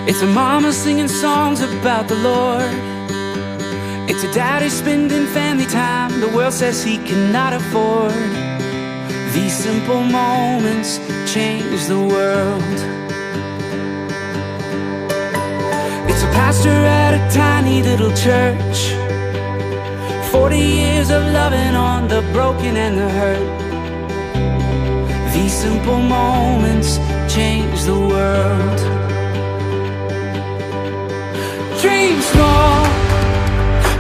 It's a mama singing songs about the Lord. It's a daddy spending family time the world says he cannot afford. These simple moments change the world. It's a pastor at a tiny little church, 40 years of loving on the broken and the hurt. These simple moments change the world. Dream small,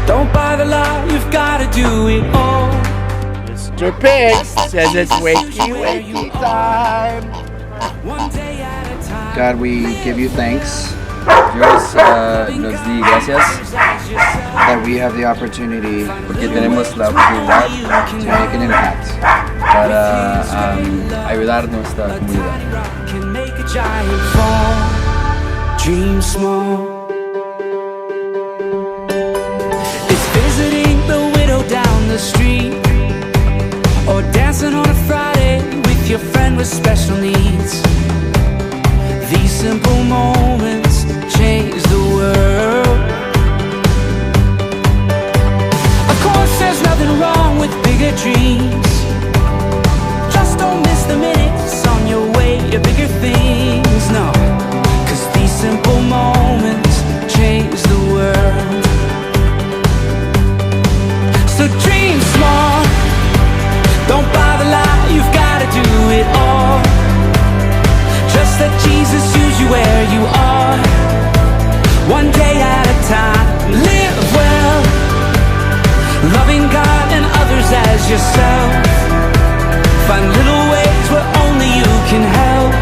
don't buy the lie, you've gotta do it all. Mr. Pigs says it's wakey time. One day at a time. God, we give you thanks Dios nos di gracias that we have the opportunity porque tenemos la oportunidad to make an impact. para ayudar nuestra comunidad. Can make a giant fall. Dream small. It's visiting the widow down the street, or dancing on a Friday with your friend with special needs. These simple moments change the world. Of course there's nothing wrong with bigger dreams. Just don't miss the minutes on your way to bigger things, no. 'Cause these simple moments change the world. So dream small, don't buy the lie, you've gotta do it all. Just let Jesus use you where you are, one day at a time. Live well, loving God and others as yourself. Find little ways where only you can help.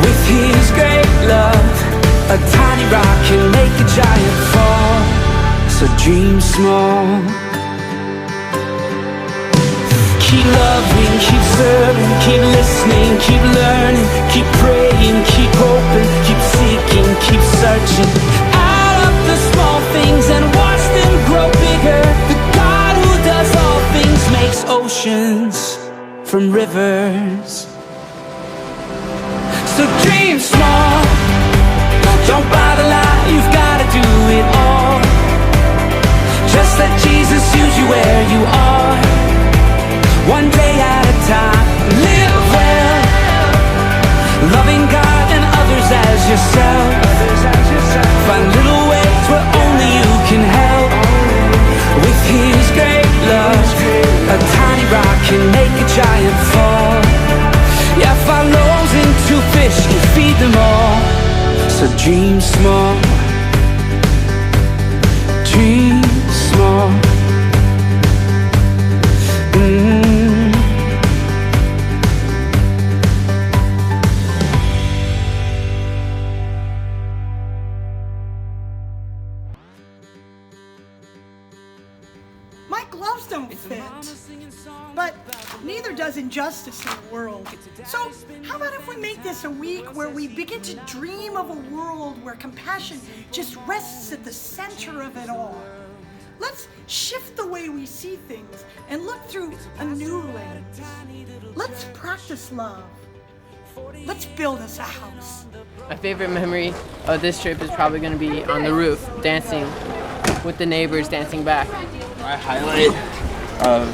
With His great love, a tiny rock can make a giant fall. So dream small. Keep loving, keep serving, keep listening, keep learning, keep praying, keep hoping, keep seeking, keep searching. Add up the small things and watch them grow bigger. The God who does all things makes oceans from rivers. So dream small, don't buy the lie, you've gotta do it all. Just let Jesus use you where you are, one day at a time. Live well, loving God and others as yourself. Find little ways where only you can help. With His great love, a tiny rock can make a giant fall. Yeah, 5 loaves and 2 fish can feed them all. So dream small, dream small. My gloves don't fit, but neither does injustice in the world. So how about if we make this a week where we begin to dream of a world where compassion just rests at the center of it all? Let's shift the way we see things and look through a new lens. Let's practice love. Let's build us a house. My favorite memory of this trip is probably going to be on the roof, dancing with the neighbors, dancing back. My highlight of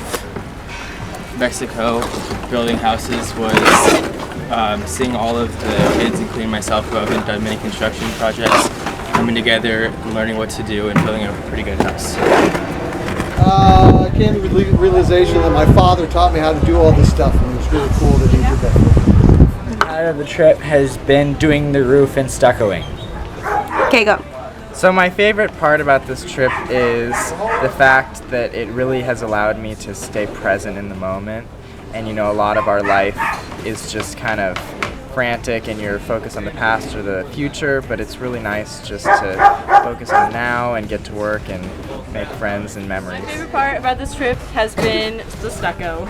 Mexico building houses was seeing all of the kids, including myself, who haven't done many construction projects, coming together, learning what to do, and building a pretty good house. I came to the realization that my father taught me how to do all this stuff, and it was really cool that he did that. The highlight of the trip has been doing the roof and stuccoing. Okay, go. So my favorite part about this trip is the fact that it really has allowed me to stay present in the moment. And you know, a lot of our life is just kind of frantic and you're focused on the past or the future, but it's really nice just to focus on the now and get to work and make friends and memories. My favorite part about this trip has been the stucco.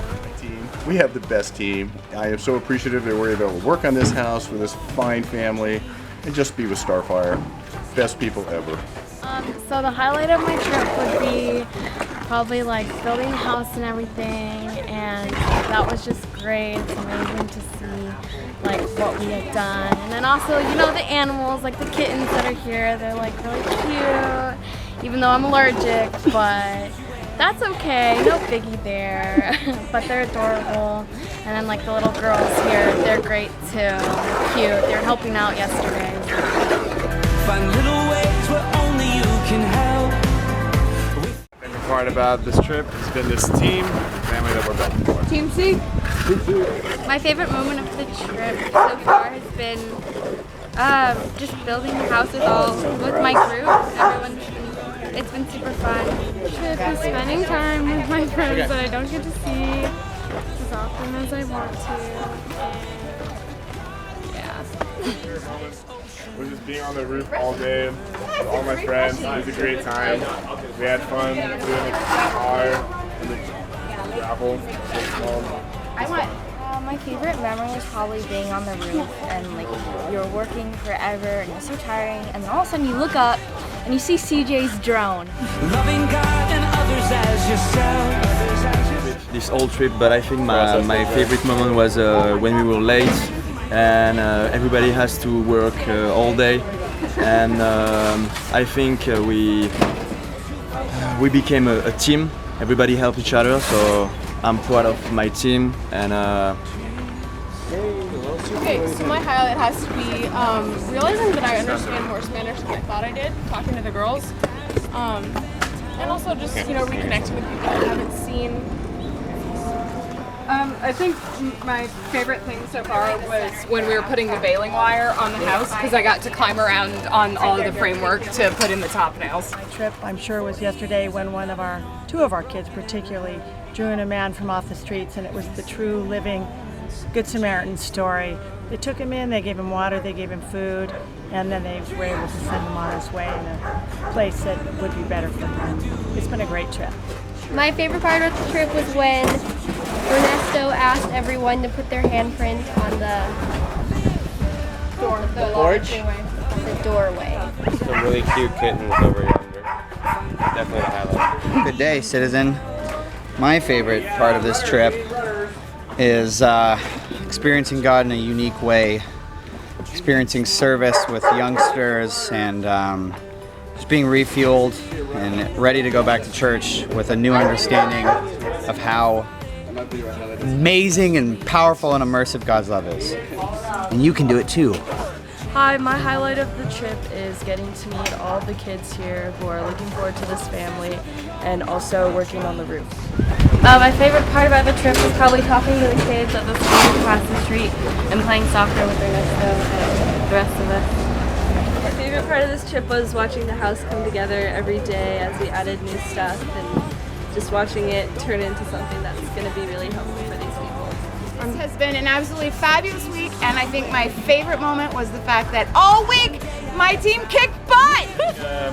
We have the best team. I am so appreciative that we're able to work on this house with this fine family and just be with Starfire. Best people ever. So the highlight of my trip would be probably like building a house and everything, and that was just great. It's amazing to see like what we had done. And then also, you know, the animals, like the kittens that are here, they're like really cute, even though I'm allergic, but that's okay, no biggie there. But they're adorable. And then like the little girls here, they're great too, they're cute, they're helping out yesterday. Find little ways where only you can help. The part about this trip has been this team, family that we're building for. Team C. My favorite moment of the trip so far has been just building the houses all with my group. It's been super fun. Trip is spending time with my friends that I don't get to see as often as I want to. And yeah. We're just being on the roof all day with all my friends. It was a great time. We had fun doing the car and the gravel. My favorite memory was probably being on the roof and like you're working forever and it's so tiring, and then all of a sudden you look up and you see CJ's drone. Loving God and others as yourself. This whole trip, but I think my favorite moment was when we were late and everybody has to work all day, and I think we became a team. Everybody helped each other, so I'm proud of my team. And okay, so my highlight has to be realizing that I understand horse manners than I thought I did, talking to the girls, and also just reconnecting with people I haven't seen. I think my favorite thing so far was when we were putting the baling wire on the house, because I got to climb around on all of the framework to put in the top nails. My trip, I'm sure, was yesterday when two of our kids particularly, drew in a man from off the streets, and it was the true living Good Samaritan story. They took him in, they gave him water, they gave him food, and then they were able to send him on his way in a place that would be better for him. It's been a great trip. My favorite part of the trip was when Ernesto asked everyone to put their handprint on the doorway. Some really cute kittens over yonder. Definitely a highlight. Good day, citizen. My favorite part of this trip is experiencing God in a unique way, experiencing service with youngsters, and just being refueled and ready to go back to church with a new understanding of how amazing and powerful and immersive God's love is. And you can do it too. Hi, my highlight of the trip is getting to meet all the kids here who are looking forward to this family and also working on the roof. My favorite part about the trip was probably talking to the kids at the school across the street and playing soccer with Ernesto and the rest of us. My favorite part of this trip was watching the house come together every day as we added new stuff and just watching it turn into something that's going to be really helpful for these people. This has been an absolutely fabulous week, and I think my favorite moment was the fact that all week my team kicked butt!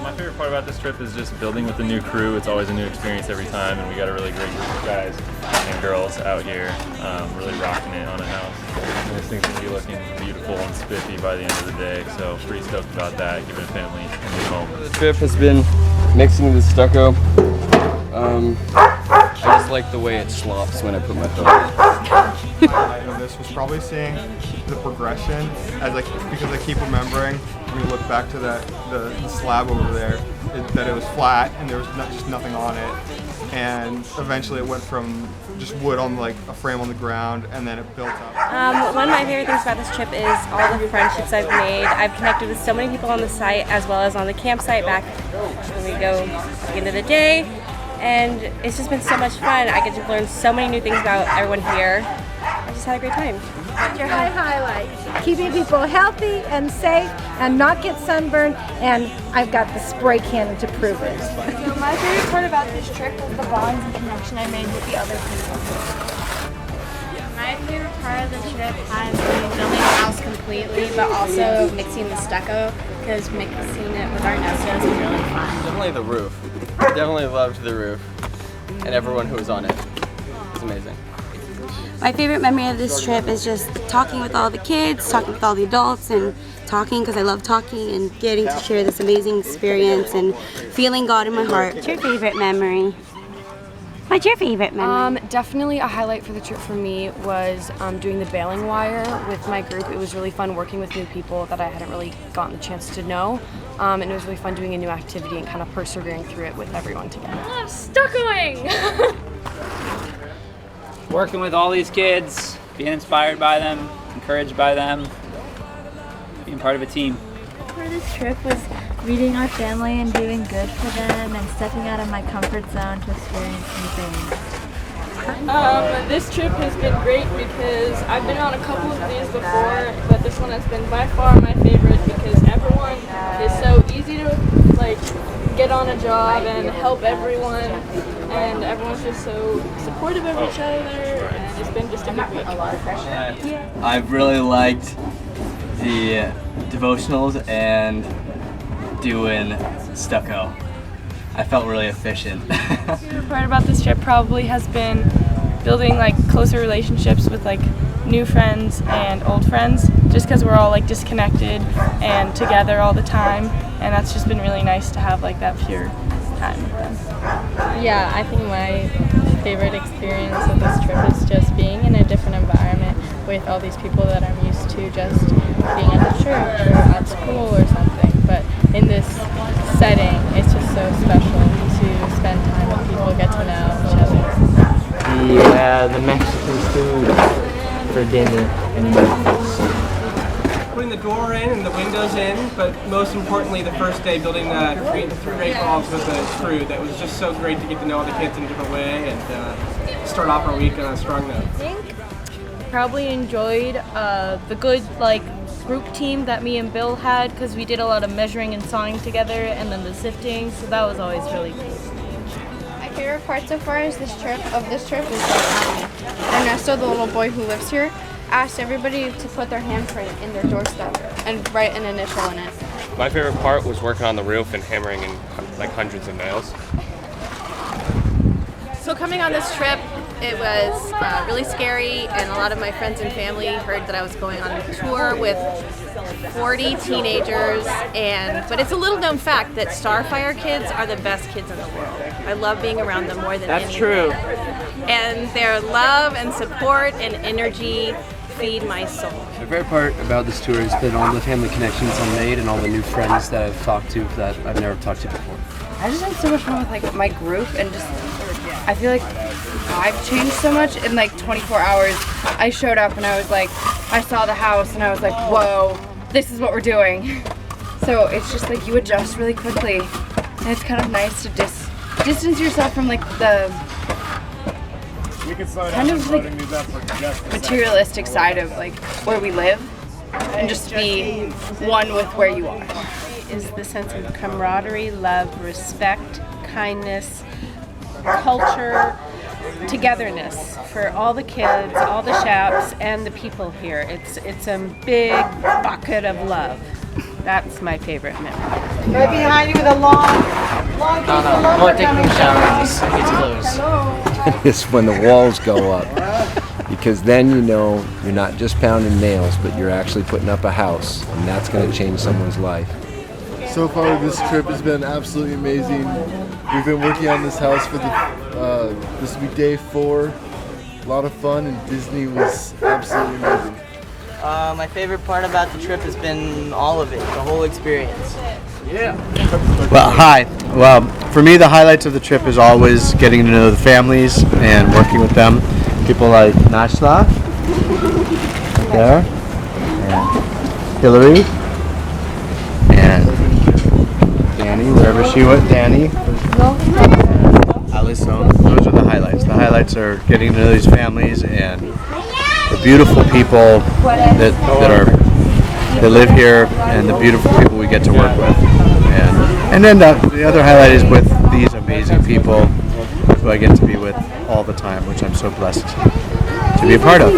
My favorite part about this trip is just building with the new crew. It's always a new experience every time, and we got a really great group of guys and girls out here really rocking it on a house. And this thing's going to be looking beautiful and spiffy by the end of the day, so pretty stoked about that, giving a family a new home. The trip has been mixing the stucco. I just like the way it slops when I put my foot on it. highlight of this was probably seeing the progression because I keep remembering when you look back to the slab over there that it was flat and there was just nothing on it, and eventually it went from just wood on like a frame on the ground, and then it built up. One of my favorite things about this trip is all the friendships I've made. I've connected with so many people on the site as well as on the campsite back when we go at the end of the day, and it's just been so much fun. I get to learn so many new things about everyone here. I just had a great time. What's your highlight? Keeping people healthy and safe and not get sunburned, and I've got the spray cannon to prove it. So my favorite part about this trip was the bonds and connection I made with the other people. My favorite part of the trip has been building the house completely, but also mixing the stucco, because mixing it with Ernesto has been really fun. Definitely the roof. Definitely loved the roof and everyone who was on it. It's amazing. My favorite memory of this trip is just talking with all the kids, talking with all the adults, and talking because I love talking and getting to share this amazing experience and feeling God in my heart. What's your favorite memory? What's your favorite memory? Definitely a highlight for the trip for me was doing the bailing wire with my group. It was really fun working with new people that I hadn't really gotten the chance to know. And it was really fun doing a new activity and kind of persevering through it with everyone together. I love stuccoing! Working with all these kids, being inspired by them, encouraged by them, being part of a team. For this trip was reading our family and doing good for them and stepping out of my comfort zone to experience new things. This trip has been great because I've been on a couple of these before, but this one has been by far my favorite because everyone is so easy to get on a job and help everyone, and everyone's just so supportive of each other, and it's been just a good week. I've really liked the devotionals and doing stucco. I felt really efficient. My favorite part about this trip probably has been building closer relationships with new friends and old friends, just because we're all disconnected and together all the time, and that's just been really nice to have that pure time with them. Yeah, I think my favorite experience of this trip is just being in a different environment with all these people that I'm used to just being at the church or at school or something. But in this setting, it's just so special to spend time with people, get to know each other. The Mexican food for dinner and breakfast. Putting the door in and the windows in, but most importantly the first day building the three great balls with the crew. That was just so great to get to know the kids in a different way and start off our week on a strong note. Probably enjoyed the good group team that me and Bill had, because we did a lot of measuring and sawing together, and then the sifting, so that was always really cool. My favorite part so far is this trip is Ernesto, the little boy who lives here, asked everybody to put their handprint in their doorstep and write an initial in it. My favorite part was working on the roof and hammering in hundreds of nails. So coming on this trip, it was really scary, and a lot of my friends and family heard that I was going on a tour with 40 teenagers, but it's a little known fact that Starfire kids are the best kids in the world. I love being around them more than anything. That's true. And their love and support and energy feed my soul. My favorite part about this tour has been all the family connections I've made and all the new friends that I've talked to that I've never talked to before. I just had so much fun with my group, and just I feel like I've changed so much in 24 hours. I showed up and I was I saw the house and I was whoa, this is what we're doing. So it's just you adjust really quickly, and it's kind of nice to distance yourself from the kind of materialistic side of where we live, and just be one with where you are. Is the sense of camaraderie, love, respect, kindness, culture, togetherness for all the kids, all the chaps, and the people here. It's a big bucket of love. That's my favorite memory. Right behind you with a long piece of lumber We're taking coming a shower down. when it's closed. It's when the walls go up, because then you know you're not just pounding nails, but you're actually putting up a house, and that's going to change someone's life. So far, this trip has been absolutely amazing. We've been working on this house for this will be day 4. A lot of fun, and Disney was absolutely amazing. My favorite part about the trip has been all of it, the whole experience. Yeah. Well, hi. Well, for me, the highlights of the trip is always getting to know the families and working with them. People like Nashla, there, and Hillary, and Danny, wherever she went, Danny, Alison. Those are the highlights. The highlights are getting to know these families and the beautiful people that live here, and the beautiful people we get to work with. And then the other highlight is with these amazing people who I get to be with all the time, which I'm so blessed to be a part of.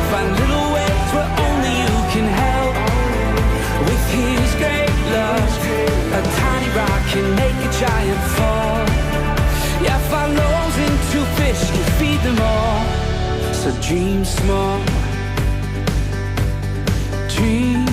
Find little ways where only you can help. With His great love, a tiny rock can make a giant fall. Yeah, find loaves into fish and feed them all. So dream small, dream